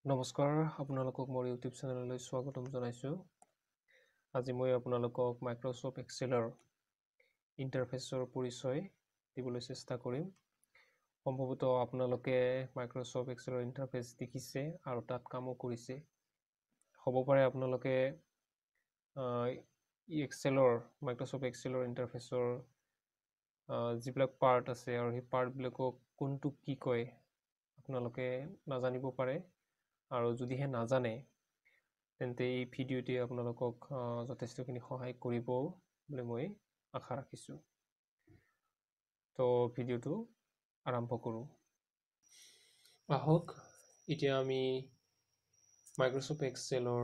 নমস্কাৰ, আপোনালোকক মোৰ ইউটিউব চেনেললৈ স্বাগতম জনাইছোঁ। আজি মই আপোনালোকক মাইক্ৰ'ছফ্ট এক্সেলৰ ইণ্টাৰফেচৰ পৰিচয় দিবলৈ চেষ্টা কৰিম। সম্ভৱতঃ আপোনালোকে মাইক্ৰ'ছফ্ট এক্সেলৰ ইণ্টাৰফেচ দেখিছে আৰু তাত কামো কৰিছে। হ'ব পাৰে আপোনালোকে মাইক্ৰ'ছফ্ট এক্সেলৰ ইণ্টাৰফেচৰ যিবিলাক পাৰ্ট আছে আৰু সেই পাৰ্টবিলাকক কোনটো কি কয় আপোনালোকে নাজানিব পাৰে। আৰু যদিহে নাজানে তেন্তে এই ভিডিঅ'টি আপোনালোকক যথেষ্টখিনি সহায় কৰিব বুলি মই আশা ৰাখিছোঁ। তো ভিডিঅ'টো আৰম্ভ কৰোঁ। আহক এতিয়া আমি মাইক্ৰ'ছফ্ট এক্সেলৰ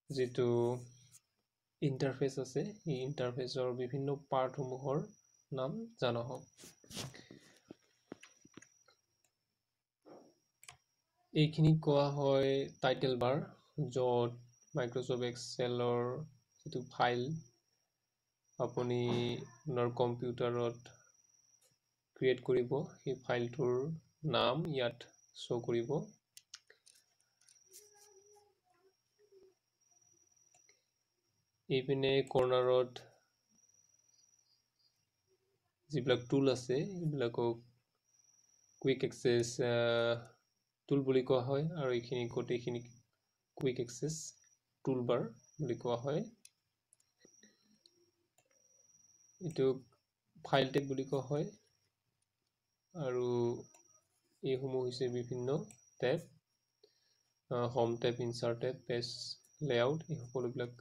যিটো ইণ্টাৰফেচ আছে এই ইণ্টাৰফেচৰ বিভিন্ন পাৰ্টসমূহৰ নাম জনা হওক। এইখিনি কোৱা হয় টাইটেল বাৰ, য'ত মাইক্ৰ'ছফ্ট এক্সেলৰ যিটো ফাইল আপুনি আপোনাৰ কম্পিউটাৰত ক্ৰিয়েট কৰিব, সেই ফাইলটোৰ নাম ইয়াত শ্ব' কৰিব। এইপিনে কৰ্নাৰত যিবিলাক টুল আছে এইবিলাকক কুইক এক্সেছ টুল বুলি কোৱা হয়, আৰু এইখিনি গোটেইখিনি কুইক এক্সেছ টুল বাৰ বুলি কোৱা হয়। এইটো ফাইল টেব বুলি কোৱা হয়, আৰু এইসমূহ হৈছে বিভিন্ন tab, home tab, insert tab, page layout, এই সকলোবিলাক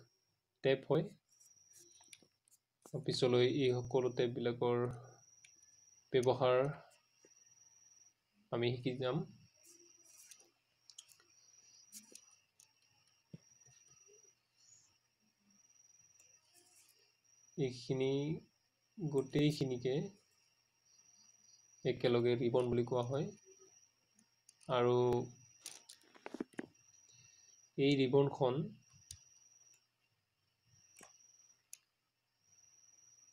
টেব হয়। পিছলৈ এই সকলো টেববিলাকৰ ব্যৱহাৰ আমি শিকি যাম। এইখিনি গোটেইখিনিকে একেলগে ৰিবন বুলি কোৱা হয়, আৰু এই ৰিবনখন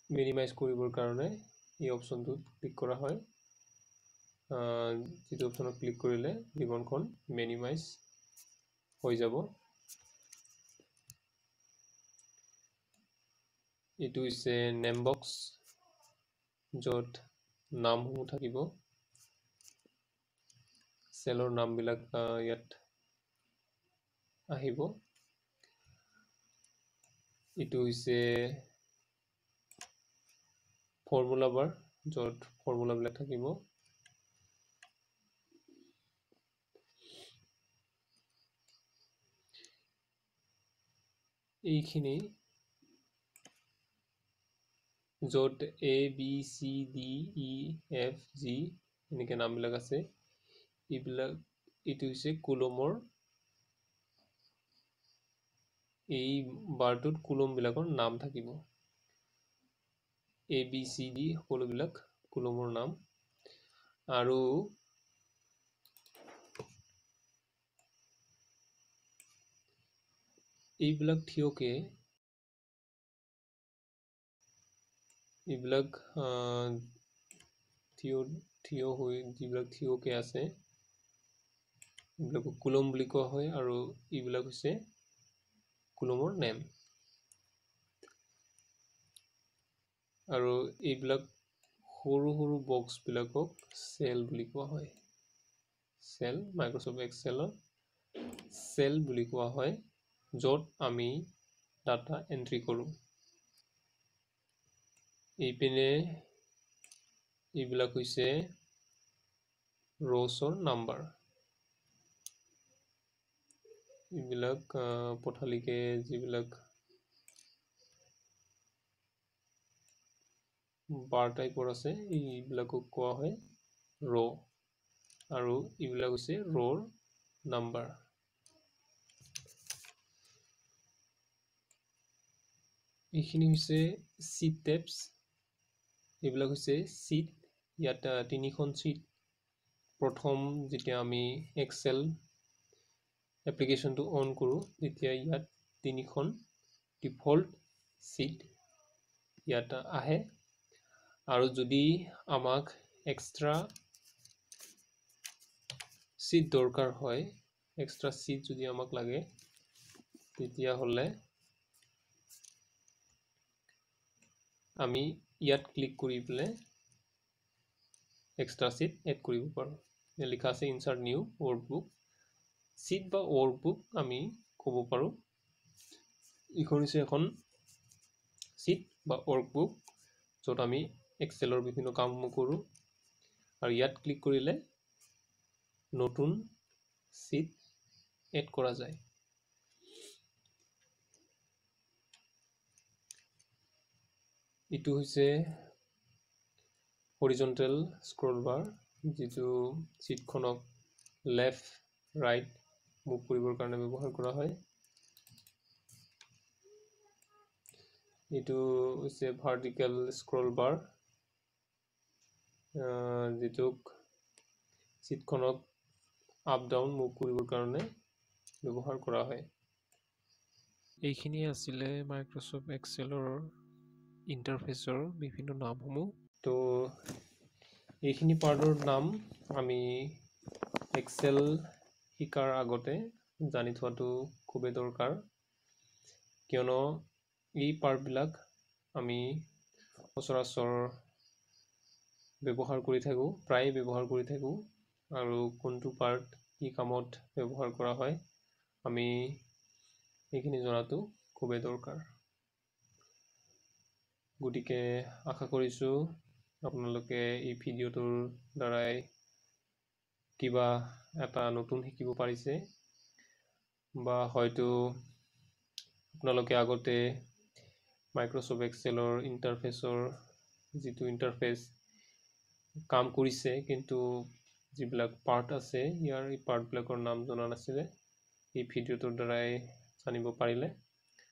মিনিমাইজ কৰিবৰ কাৰণে এই অপশ্যনটোত ক্লিক কৰা হয়। যিটো অপশ্যনত ক্লিক কৰিলে ৰিবনখন মিনিমাইজ হৈ যাব। এইটো হৈছে নেম বক্স, য'ত নামসমূহ থাকিব, চেলৰ নামবিলাক ইয়াত আহিব। এইটো হৈছে ফৰ্মুলা বাৰ, য'ত ফৰ্মুলাবিলাক থাকিব। এইখিনি য'ত ABCDEFG এনেকৈ নামবিলাক আছে, এইটো হৈছে কুলমৰ, এই বাৰটোত কুলমবিলাকৰ নাম থাকিব। ABCD সকলোবিলাক কুলমৰ নাম, আৰু এইবিলাক থিয়কে এইবিলাক থিয় হৈ যিবিলাক থিয়কে আছে এইবিলাকক কুলম বুলি কোৱা হয়, আৰু এইবিলাক হৈছে কুলমৰ নেম। আৰু এইবিলাক সৰু সৰু বক্সবিলাকক চেল বুলি কোৱা হয়। চেল, মাইক্ৰ'ছফ্ট এক্সেলত চেল বুলি কোৱা হয়, য'ত আমি ডাটা এন্ট্ৰি কৰোঁ। এইপিনে এইবিলাক হৈছে ৰ'ছৰ নাম্বাৰ। এইবিলাক পথালিকে যিবিলাক বাৰ টাইপৰ আছে এইবিলাকক কোৱা হয় ৰ', আৰু এইবিলাক হৈছে ৰ'ৰ নাম্বাৰ। এইখিনি হৈছে চিট টেবছ, এইবিলাক হৈছে চিট। ইয়াত তিনিখন চিট। প্ৰথম যেতিয়া আমি এক্সেল এপ্লিকেশ্যনটো অন কৰোঁ তেতিয়া ইয়াত তিনিখন ডিফল্ট চিট ইয়াত আহে, আৰু যদি আমাক এক্সট্ৰা চিট দৰকাৰ হয় এক্সট্ৰা চিট যদি আমাক লাগে তেতিয়াহ'লে আমি ইয়াত ক্লিক কৰি পেলাই এক্সট্ৰা চিট এড কৰিব পাৰোঁ। ইয়াত লিখা আছে ইনচাৰ্ট নিউ ৱৰ্কবুক। চিট বা ৱৰ্কবুক আমি ক'ব পাৰোঁ। এইখন হৈছে এখন চিট বা ৱৰ্কবুক য'ত আমি এক্সেলৰ বিভিন্ন কামসমূহ কৰোঁ আৰু ইয়াত ক্লিক কৰিলে নতুন চিট এড কৰা যায়। এইটো হৈছে হৰিজণ্টেল স্ক্ৰল বাৰ, যিটো চিটখনক লেফ্ট ৰাইট মুভ কৰিবৰ কাৰণে ব্যৱহাৰ কৰা হয়। এইটো হৈছে ভাৰ্টিকেল স্ক্ৰল বাৰ, যিটোক চিটখনক আপ ডাউন মুভ কৰিবৰ কাৰণে ব্যৱহাৰ কৰা হয়। এইখিনি আছিলে মাইক্ৰ'ছফ্ট এক্সেলৰ ইণ্টাৰফেচৰ বিভিন্ন নামসমূহ। তো এইখিনি পাৰ্টৰ নাম আমি এক্সেল শিকাৰ আগতে জানি থোৱাটো খুবেই দৰকাৰ, কিয়নো এই পাৰ্টবিলাক আমি সচৰাচৰ ব্যৱহাৰ কৰি থাকোঁ, প্ৰায় ব্যৱহাৰ কৰি থাকোঁ, আৰু কোনটো পাৰ্ট কি কামত ব্যৱহাৰ কৰা হয় আমি এইখিনি জনাটো খুবেই দৰকাৰ। গতিকে আশা কৰিছোঁ আপোনালোকে এই ভিডিঅ'টোৰ দ্বাৰাই কিবা এটা নতুন শিকিব পাৰিছে, বা হয়তো আপোনালোকে আগতে মাইক্ৰ'ছফ্ট এক্সেলৰ ইণ্টাৰফেচৰ যিটো ইণ্টাৰফেচ কাম কৰিছে, কিন্তু যিবিলাক পাৰ্ট আছে ইয়াৰ এই পাৰ্টবিলাকৰ নাম জনা নাছিলে। এই ভিডিঅ'টোৰ দ্বাৰাই জানিব পাৰিলে।